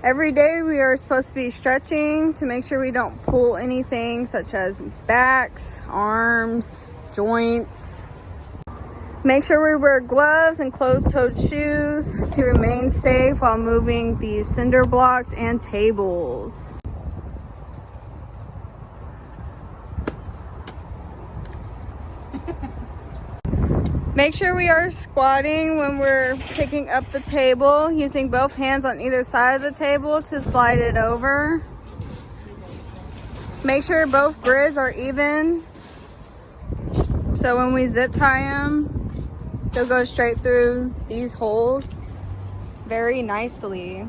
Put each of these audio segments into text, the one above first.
Every day we are supposed to be stretching to make sure we don't pull anything such as backs, arms, joints. Make sure we wear gloves and closed-toed shoes to remain safe while moving these cinder blocks and tables. Make sure we are squatting when we're picking up the table, using both hands on either side of the table to slide it over. Make sure both grids are even, so when we zip tie them, they'll go straight through these holes very nicely.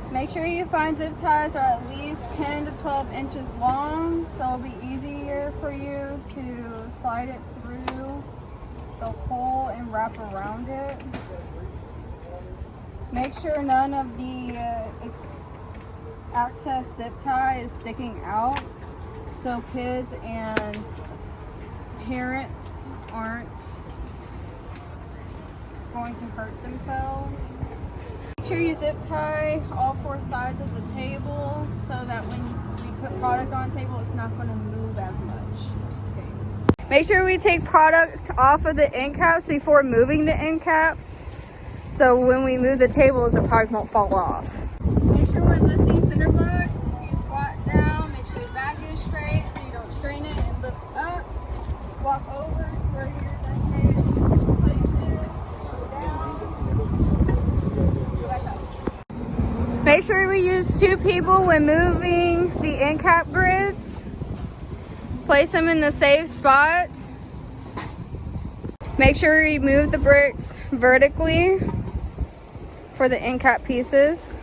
Make sure you find zip ties are at least 10 to 12 inches long, so it'll be easier for you to slide it through the hole and wrap around it. Make sure none of the access zip tie is sticking out, so kids and parents aren't going to hurt themselves. Make sure you zip tie all four sides of the table so that when we put product on the table, it's not going to move as much. Make sure we take product off of the end caps before moving the end caps, so when we move the tables, the product won't fall off. Make sure when lifting cinder blocks, you squat down, make sure your back is straight so you don't strain it, and lift up, walk over to where your designated place is, go down, go back up. Make sure we use 2 people when moving the end cap grids. Place them in the safe spot. Make sure we move the bricks vertically for the end cap pieces.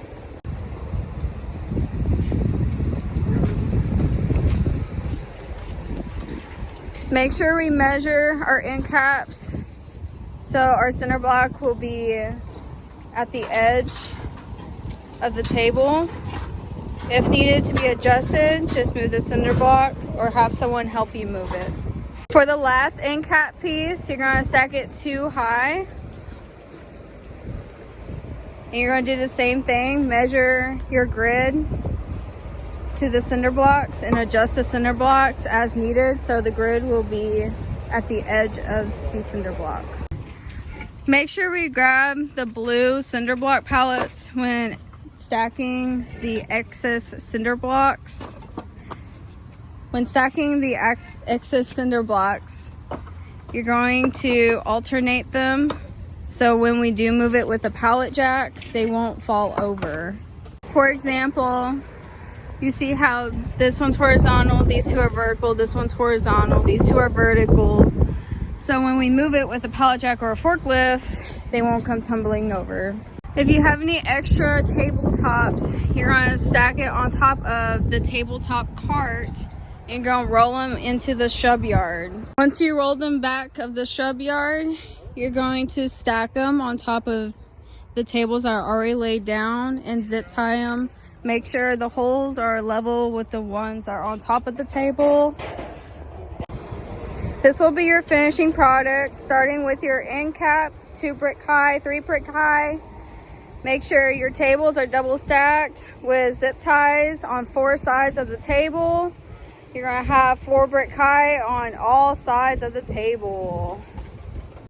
Make sure we measure our end caps so our cinder block will be at the edge of the table. If needed to be adjusted, just move the cinder block or have someone help you move it. For the last end cap piece, you're going to stack it too high. And you're going to do the same thing. Measure your grid to the cinder blocks and adjust the cinder blocks as needed so the grid will be at the edge of the cinder block. Make sure we grab the blue cinder block pallets when stacking the excess cinder blocks. When stacking the excess cinder blocks, you're going to alternate them so when we do move it with a pallet jack, they won't fall over. For example, you see how this one's horizontal, these 2 are vertical, this one's horizontal, these 2 are vertical. So when we move it with a pallet jack or a forklift, they won't come tumbling over. If you have any extra tabletops, you're going to stack it on top of the tabletop cart and you're going to roll them into the shrub yard. Once you roll them back of the shrub yard, you're going to stack them on top of the tables that are already laid down and zip tie them. Make sure the holes are level with the ones that are on top of the table. This will be your finishing product, starting with your end cap, 2 brick high, 3 brick high. Make sure your tables are double stacked with zip ties on 4 sides of the table. You're going to have 4 brick high on all sides of the table.